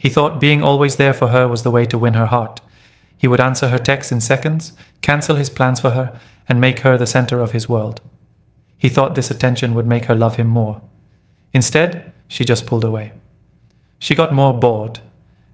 He thought being always there for her was the way to win her heart. He would answer her texts in seconds, cancel his plans for her, and make her the center of his world. He thought this attention would make her love him more. Instead, she just pulled away. She got more bored,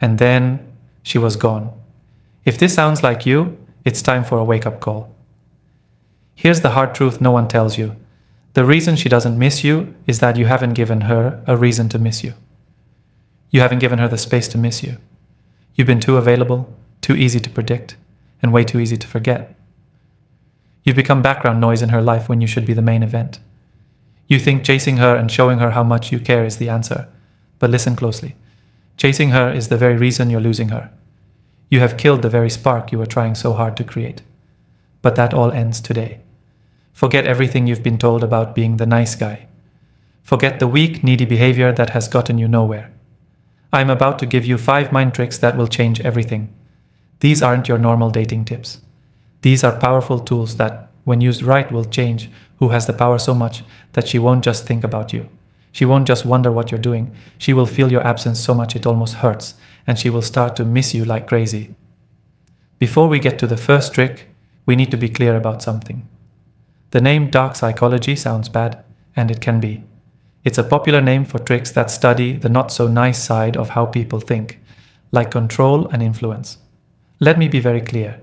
and then she was gone. If this sounds like you, it's time for a wake-up call. Here's the hard truth no one tells you. The reason she doesn't miss you is that you haven't given her a reason to miss you. You haven't given her the space to miss you. You've been too available, too easy to predict, and way too easy to forget. You've become background noise in her life when you should be the main event. You think chasing her and showing her how much you care is the answer. But listen closely. Chasing her is the very reason you're losing her. You have killed the very spark you were trying so hard to create. But that all ends today. Forget everything you've been told about being the nice guy. Forget the weak, needy behavior that has gotten you nowhere. I'm about to give you 5 mind tricks that will change everything. These aren't your normal dating tips. These are powerful tools that, when used right, will change who has the power so much that she won't just think about you. She won't just wonder what you're doing. She will feel your absence so much it almost hurts, and she will start to miss you like crazy. Before we get to the first trick, we need to be clear about something. The name dark psychology sounds bad, and it can be. It's a popular name for tricks that study the not-so-nice side of how people think, like control and influence. Let me be very clear.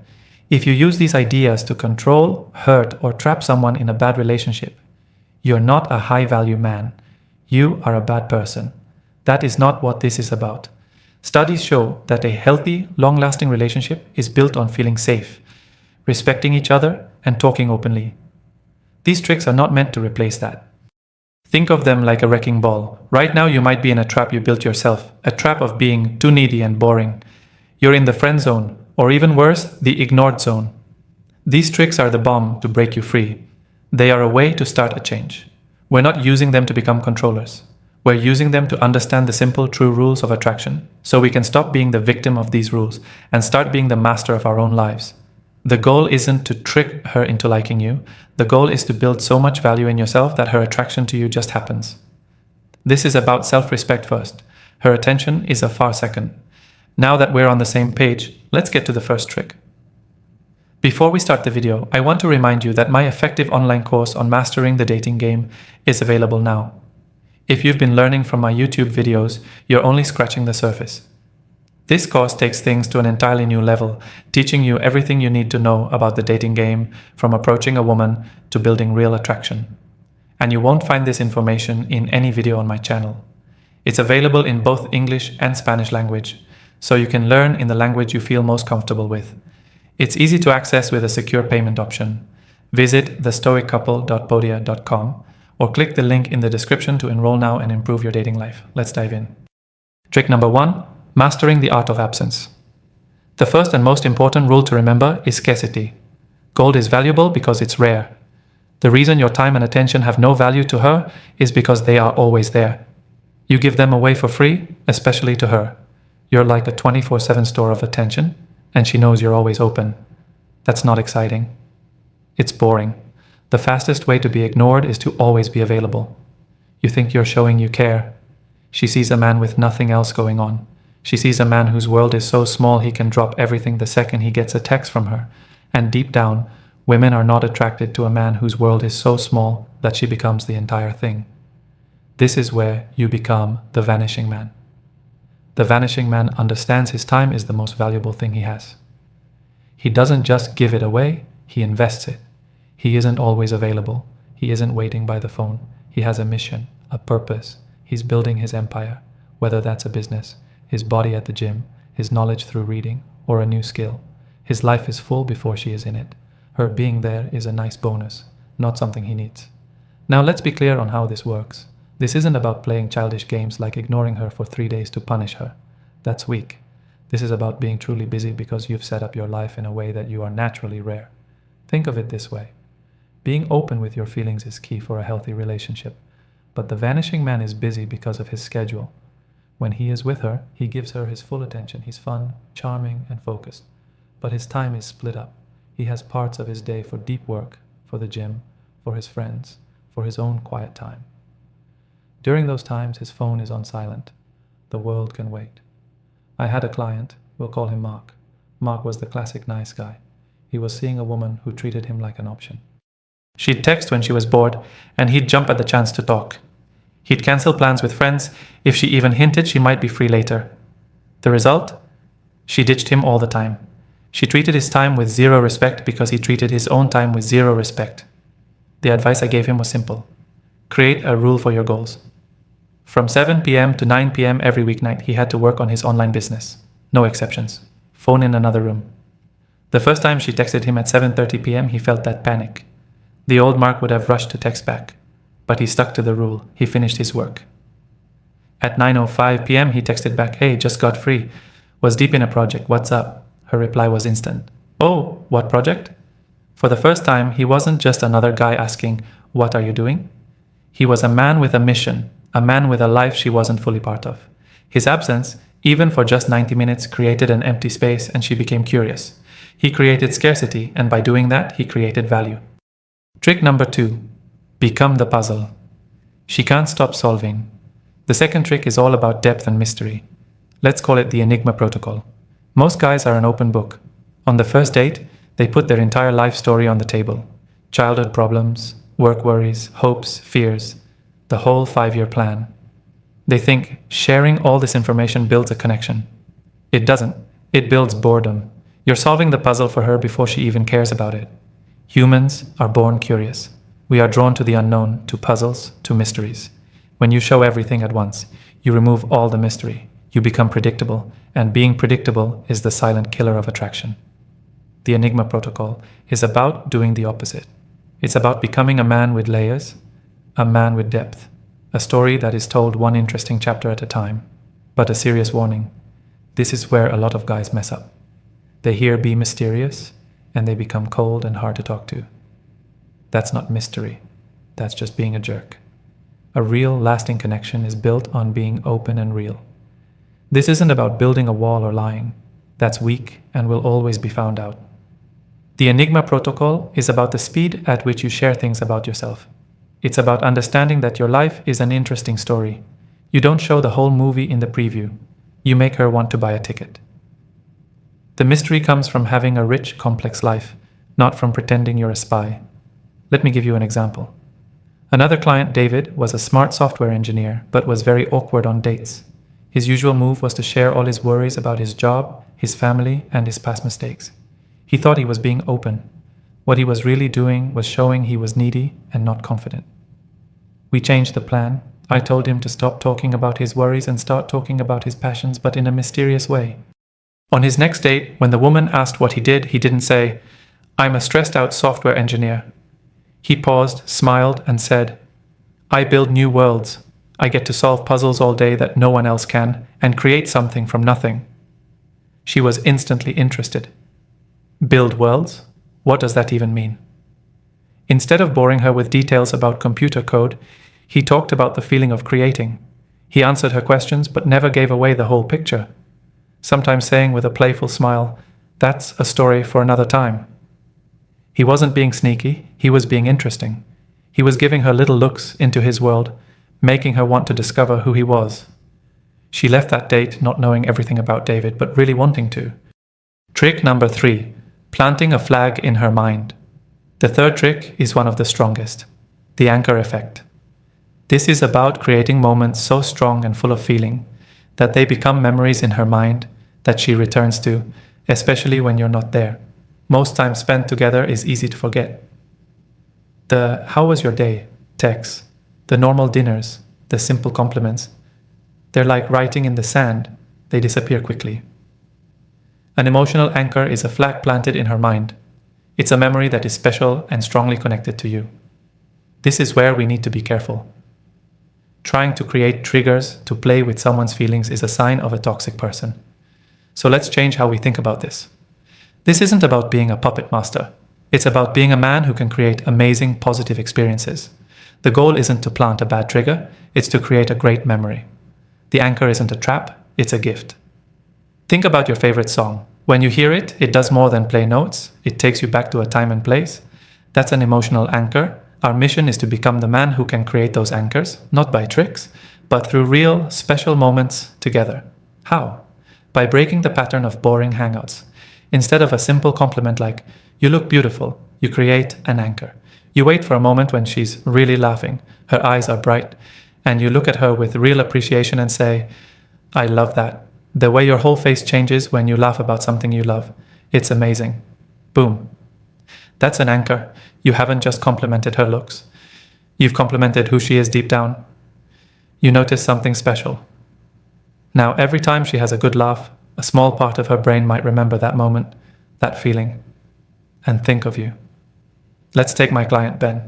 If you use these ideas to control, hurt, or trap someone in a bad relationship, you're not a high-value man. You are a bad person. That is not what this is about. Studies show that a healthy, long-lasting relationship is built on feeling safe, respecting each other, and talking openly. These tricks are not meant to replace that. Think of them like a wrecking ball. Right now you might be in a trap you built yourself, a trap of being too needy and boring. You're in the friend zone, or even worse, the ignored zone. These tricks are the bomb to break you free. They are a way to start a change. We're not using them to become controllers. We're using them to understand the simple, true rules of attraction, so we can stop being the victim of these rules and start being the master of our own lives. The goal isn't to trick her into liking you. The goal is to build so much value in yourself that her attraction to you just happens. This is about self-respect first. Her attention is a far second. Now that we're on the same page, let's get to the first trick. Before we start the video, I want to remind you that my effective online course on mastering the dating game is available now. If you've been learning from my YouTube videos, you're only scratching the surface. This course takes things to an entirely new level, teaching you everything you need to know about the dating game, from approaching a woman to building real attraction. And you won't find this information in any video on my channel. It's available in both English and Spanish language, so you can learn in the language you feel most comfortable with. It's easy to access with a secure payment option. Visit thestoiccouple.podia.com or click the link in the description to enroll now and improve your dating life. Let's dive in. Trick number 1. Mastering the art of absence. The first and most important rule to remember is scarcity. Gold is valuable because it's rare. The reason your time and attention have no value to her is because they are always there. You give them away for free, especially to her. You're like a 24/7 store of attention, and she knows you're always open. That's not exciting. It's boring. The fastest way to be ignored is to always be available. You think you're showing you care. She sees a man with nothing else going on. She sees a man whose world is so small he can drop everything the second he gets a text from her. And deep down, women are not attracted to a man whose world is so small that she becomes the entire thing. This is where you become the vanishing man. The vanishing man understands his time is the most valuable thing he has. He doesn't just give it away, he invests it. He isn't always available. He isn't waiting by the phone. He has a mission, a purpose. He's building his empire, whether that's a business, his body at the gym, his knowledge through reading, or a new skill. His life is full before she is in it. Her being there is a nice bonus, not something he needs. Now let's be clear on how this works. This isn't about playing childish games like ignoring her for 3 days to punish her. That's weak. This is about being truly busy because you've set up your life in a way that you are naturally rare. Think of it this way. Being open with your feelings is key for a healthy relationship. But the vanishing man is busy because of his schedule. When he is with her, he gives her his full attention. He's fun, charming, and focused. But his time is split up. He has parts of his day for deep work, for the gym, for his friends, for his own quiet time. During those times, his phone is on silent. The world can wait. I had a client, we'll call him Mark. Mark was the classic nice guy. He was seeing a woman who treated him like an option. She'd text when she was bored, and he'd jump at the chance to talk. He'd cancel plans with friends if she even hinted she might be free later. The result? She ditched him all the time. She treated his time with zero respect because he treated his own time with zero respect. The advice I gave him was simple. Create a rule for your goals. From 7 p.m. to 9 p.m. every weeknight, he had to work on his online business. No exceptions. Phone in another room. The first time she texted him at 7:30 p.m., he felt that panic. The old Mark would have rushed to text back, but he stuck to the rule. He finished his work. At 9:05 p.m., he texted back, "Hey, just got free. Was deep in a project. What's up?" Her reply was instant. "Oh, what project?" For the first time, he wasn't just another guy asking, "What are you doing?" He was a man with a mission, a man with a life she wasn't fully part of. His absence, even for just 90 minutes, created an empty space, and she became curious. He created scarcity, and by doing that, he created value. Trick number 2. Become the puzzle. She can't stop solving. The second trick is all about depth and mystery. Let's call it the enigma protocol. Most guys are an open book. On the first date, they put their entire life story on the table. Childhood problems, work worries, hopes, fears, the whole 5-year plan. They think sharing all this information builds a connection. It doesn't. It builds boredom. You're solving the puzzle for her before she even cares about it. Humans are born curious. We are drawn to the unknown, to puzzles, to mysteries. When you show everything at once, you remove all the mystery. You become predictable, and being predictable is the silent killer of attraction. The enigma protocol is about doing the opposite. It's about becoming a man with layers, a man with depth, a story that is told one interesting chapter at a time. But a serious warning, this is where a lot of guys mess up. They hear "be mysterious," and they become cold and hard to talk to. That's not mystery. That's just being a jerk. A real, lasting connection is built on being open and real. This isn't about building a wall or lying. That's weak and will always be found out. The enigma protocol is about the speed at which you share things about yourself. It's about understanding that your life is an interesting story. You don't show the whole movie in the preview. You make her want to buy a ticket. The mystery comes from having a rich, complex life, not from pretending you're a spy. Let me give you an example. Another client, David, was a smart software engineer, but was very awkward on dates. His usual move was to share all his worries about his job, his family, and his past mistakes. He thought he was being open. What he was really doing was showing he was needy and not confident. We changed the plan. I told him to stop talking about his worries and start talking about his passions, but in a mysterious way. On his next date, when the woman asked what he didn't say, "I'm a stressed out software engineer." He paused, smiled, and said, "I build new worlds. I get to solve puzzles all day that no one else can, and create something from nothing." She was instantly interested. Build worlds? What does that even mean? Instead of boring her with details about computer code, he talked about the feeling of creating. He answered her questions, but never gave away the whole picture. Sometimes saying with a playful smile, "That's a story for another time." He wasn't being sneaky, he was being interesting. He was giving her little looks into his world, making her want to discover who he was. She left that date not knowing everything about David, but really wanting to. Trick number 3, planting a flag in her mind. The third trick is one of the strongest, the anchor effect. This is about creating moments so strong and full of feeling that they become memories in her mind that she returns to, especially when you're not there. Most time spent together is easy to forget. The "how was your day" texts, the normal dinners, the simple compliments, they're like writing in the sand, they disappear quickly. An emotional anchor is a flag planted in her mind. It's a memory that is special and strongly connected to you. This is where we need to be careful. Trying to create triggers to play with someone's feelings is a sign of a toxic person. So let's change how we think about this. This isn't about being a puppet master. It's about being a man who can create amazing, positive experiences. The goal isn't to plant a bad trigger, it's to create a great memory. The anchor isn't a trap, it's a gift. Think about your favorite song. When you hear it, it does more than play notes. It takes you back to a time and place. That's an emotional anchor. Our mission is to become the man who can create those anchors, not by tricks, but through real, special moments together. How? by breaking the pattern of boring hangouts. Instead of a simple compliment like, "You look beautiful," you create an anchor. You wait for a moment when she's really laughing, her eyes are bright, and you look at her with real appreciation and say, "I love that." The way your whole face changes when you laugh about something you love. It's amazing. Boom. That's an anchor. You haven't just complimented her looks. You've complimented who she is deep down. You notice something special. Now, every time she has a good laugh, a small part of her brain might remember that moment, that feeling, and think of you. Let's take my client, Ben.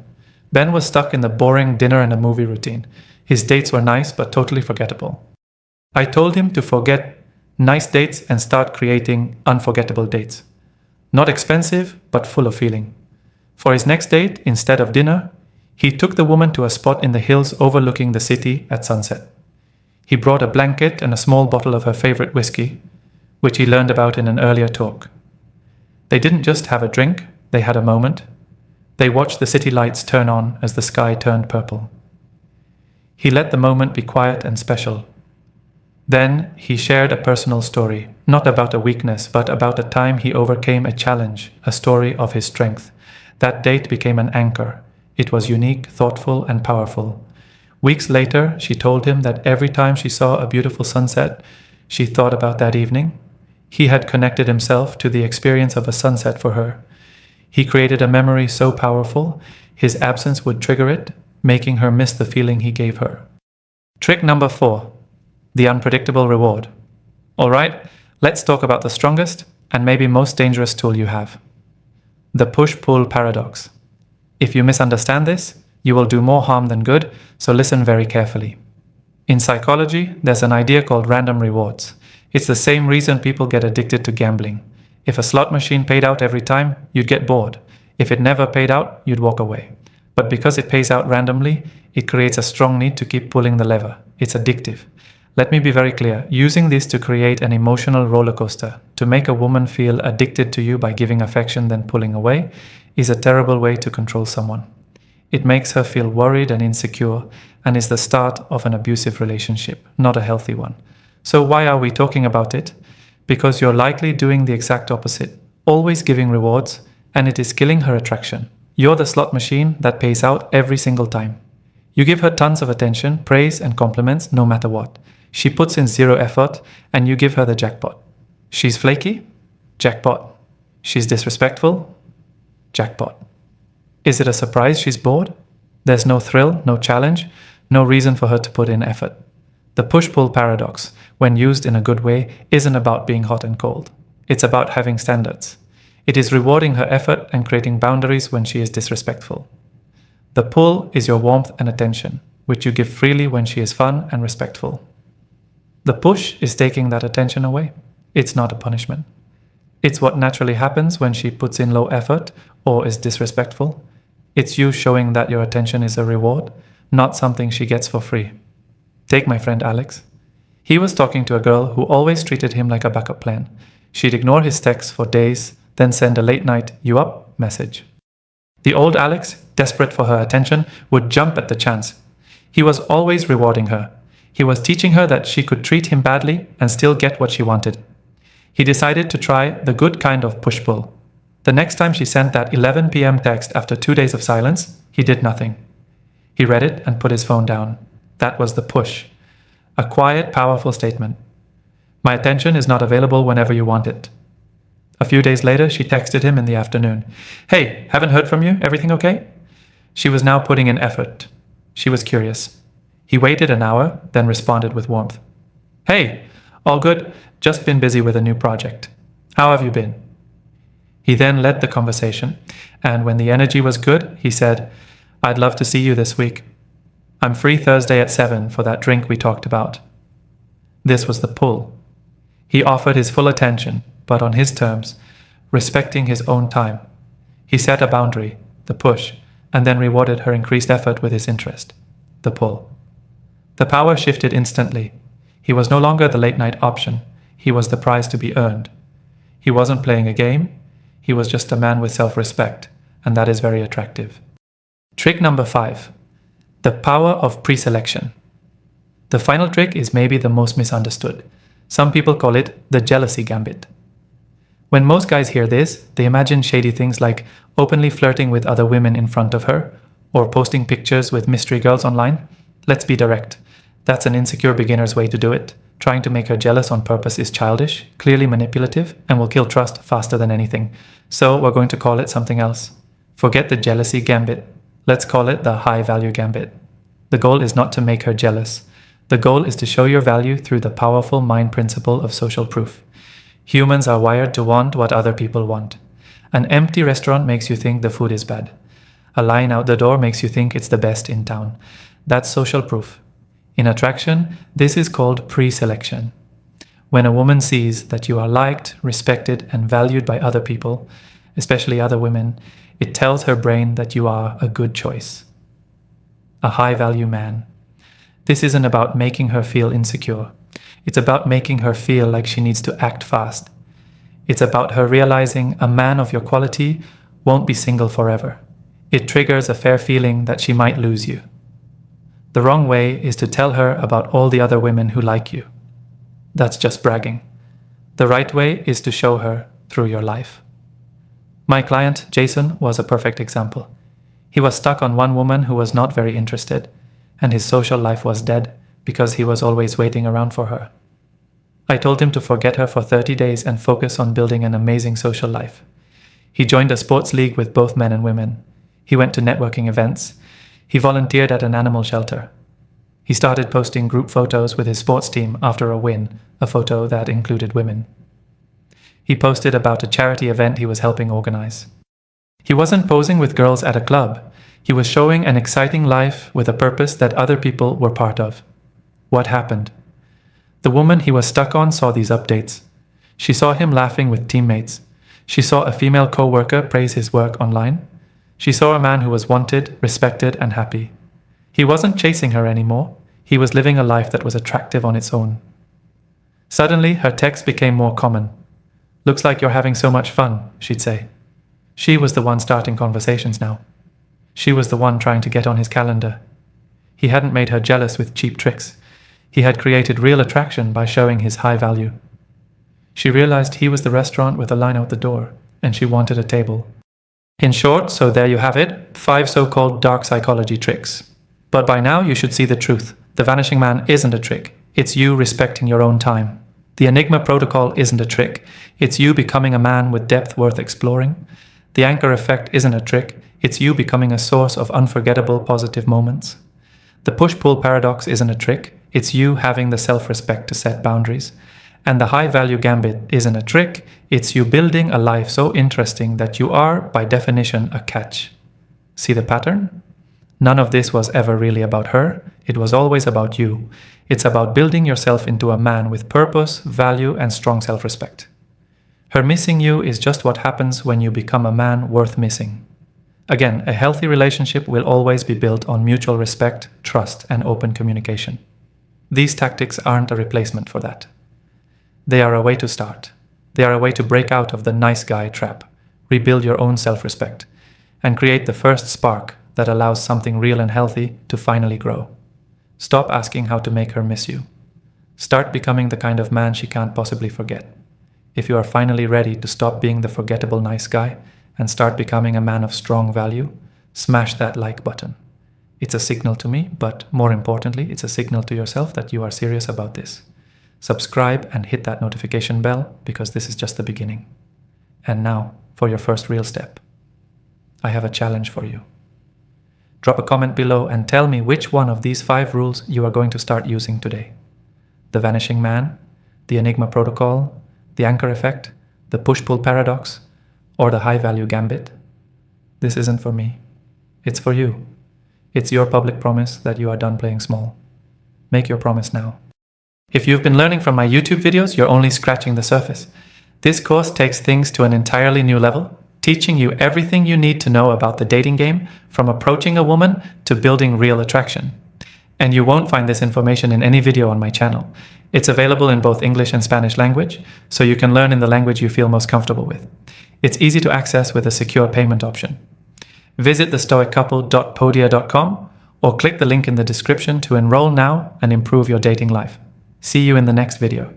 Ben was stuck in the boring dinner and a movie routine. His dates were nice, but totally forgettable. I told him to forget nice dates and start creating unforgettable dates. Not expensive, but full of feeling. For his next date, instead of dinner, he took the woman to a spot in the hills overlooking the city at sunset. He brought a blanket and a small bottle of her favorite whiskey, which he learned about in an earlier talk. They didn't just have a drink, they had a moment. They watched the city lights turn on as the sky turned purple. He let the moment be quiet and special. Then he shared a personal story, not about a weakness, but about a time he overcame a challenge, a story of his strength. That date became an anchor. It was unique, thoughtful, and powerful. Weeks later, she told him that every time she saw a beautiful sunset, she thought about that evening. He had connected himself to the experience of a sunset for her. He created a memory so powerful, his absence would trigger it, making her miss the feeling he gave her. Trick number 4, the unpredictable reward. All right, let's talk about the strongest and maybe most dangerous tool you have. The push-pull paradox. If you misunderstand this, you will do more harm than good, so listen very carefully. In psychology, there's an idea called random rewards. It's the same reason people get addicted to gambling. If a slot machine paid out every time, you'd get bored. If it never paid out, you'd walk away. But because it pays out randomly, it creates a strong need to keep pulling the lever. It's addictive. Let me be very clear. Using this to create an emotional roller coaster, to make a woman feel addicted to you by giving affection then pulling away, is a terrible way to control someone. It makes her feel worried and insecure and is the start of an abusive relationship, not a healthy one. So why are we talking about it? Because you're likely doing the exact opposite, always giving rewards, and it is killing her attraction. You're the slot machine that pays out every single time. You give her tons of attention, praise, and compliments no matter what. She puts in zero effort, and you give her the jackpot. She's flaky? Jackpot. She's disrespectful? Jackpot. Is it a surprise she's bored? There's no thrill, no challenge, no reason for her to put in effort. The push-pull paradox, when used in a good way, isn't about being hot and cold. It's about having standards. It is rewarding her effort and creating boundaries when she is disrespectful. The pull is your warmth and attention, which you give freely when she is fun and respectful. The push is taking that attention away. It's not a punishment. It's what naturally happens when she puts in low effort or is disrespectful. It's you showing that your attention is a reward, not something she gets for free. Take my friend Alex. He was talking to a girl who always treated him like a backup plan. She'd ignore his texts for days, then send a late night, "You up?" message. The old Alex, desperate for her attention, would jump at the chance. He was always rewarding her. He was teaching her that she could treat him badly and still get what she wanted. He decided to try the good kind of push-pull. The next time she sent that 11 p.m. text after 2 days of silence, he did nothing. He read it and put his phone down. That was the push. A quiet, powerful statement. My attention is not available whenever you want it. A few days later, she texted him in the afternoon. Hey, haven't heard from you? Everything okay? She was now putting in effort. She was curious. He waited an hour, then responded with warmth. Hey, all good. Just been busy with a new project. How have you been? He then led the conversation, and when the energy was good, he said, I'd love to see you this week. I'm free Thursday at 7 for that drink we talked about. This was the pull. He offered his full attention, but on his terms, respecting his own time. He set a boundary, the push, and then rewarded her increased effort with his interest, the pull. The power shifted instantly. He was no longer the late-night option. He was the prize to be earned. He wasn't playing a game. He was just a man with self-respect, and that is very attractive. Trick number 5. The power of pre-selection. The final trick is maybe the most misunderstood. Some people call it the jealousy gambit. When most guys hear this, they imagine shady things like openly flirting with other women in front of her, or posting pictures with mystery girls online. Let's be direct. That's an insecure beginner's way to do it. Trying to make her jealous on purpose is childish, clearly manipulative, and will kill trust faster than anything. So we're going to call it something else. Forget the jealousy gambit. Let's call it the high value gambit. The goal is not to make her jealous. The goal is to show your value through the powerful mind principle of social proof. Humans are wired to want what other people want. An empty restaurant makes you think the food is bad. A line out the door makes you think it's the best in town. That's social proof. In attraction, this is called pre-selection. When a woman sees that you are liked, respected, and valued by other people, especially other women, it tells her brain that you are a good choice. A high-value man. This isn't about making her feel insecure. It's about making her feel like she needs to act fast. It's about her realizing a man of your quality won't be single forever. It triggers a fair feeling that she might lose you. The wrong way is to tell her about all the other women who like you. That's just bragging. The right way is to show her through your life. My client, Jason, was a perfect example. He was stuck on one woman who was not very interested, and his social life was dead because he was always waiting around for her. I told him to forget her for 30 days and focus on building an amazing social life. He joined a sports league with both men and women. He went to networking events. He volunteered at an animal shelter. He started posting group photos with his sports team after a win, a photo that included women. He posted about a charity event he was helping organize. He wasn't posing with girls at a club. He was showing an exciting life with a purpose that other people were part of. What happened? The woman he was stuck on saw these updates. She saw him laughing with teammates. She saw a female co-worker praise his work online. She saw a man who was wanted, respected, and happy. He wasn't chasing her anymore. He was living a life that was attractive on its own. Suddenly, her texts became more common. "Looks like you're having so much fun," she'd say. She was the one starting conversations now. She was the one trying to get on his calendar. He hadn't made her jealous with cheap tricks. He had created real attraction by showing his high value. She realized he was the restaurant with a line out the door, and she wanted a table. In short, so there you have it, 5 so-called dark psychology tricks. But by now you should see the truth. The vanishing man isn't a trick. It's you respecting your own time. The enigma protocol isn't a trick. It's you becoming a man with depth worth exploring. The anchor effect isn't a trick. It's you becoming a source of unforgettable positive moments. The push-pull paradox isn't a trick. It's you having the self-respect to set boundaries. And the high-value gambit isn't a trick. It's you building a life so interesting that you are, by definition, a catch. See the pattern? None of this was ever really about her. It was always about you. It's about building yourself into a man with purpose, value, and strong self-respect. Her missing you is just what happens when you become a man worth missing. Again, a healthy relationship will always be built on mutual respect, trust, and open communication. These tactics aren't a replacement for that. They are a way to start. They are a way to break out of the nice guy trap, rebuild your own self-respect, and create the first spark that allows something real and healthy to finally grow. Stop asking how to make her miss you. Start becoming the kind of man she can't possibly forget. If you are finally ready to stop being the forgettable nice guy and start becoming a man of strong value, smash that like button. It's a signal to me, but more importantly, it's a signal to yourself that you are serious about this. Subscribe and hit that notification bell because this is just the beginning. And now, for your first real step. I have a challenge for you. Drop a comment below and tell me which one of these 5 rules you are going to start using today. The vanishing man, the enigma protocol, the anchor effect, the push-pull paradox, or the high-value gambit. This isn't for me. It's for you. It's your public promise that you are done playing small. Make your promise now. If you've been learning from my YouTube videos, you're only scratching the surface. This course takes things to an entirely new level, teaching you everything you need to know about the dating game, from approaching a woman to building real attraction. And you won't find this information in any video on my channel. It's available in both English and Spanish language, so you can learn in the language you feel most comfortable with. It's easy to access with a secure payment option. Visit thestoiccouple.podia.com or click the link in the description to enroll now and improve your dating life. See you in the next video.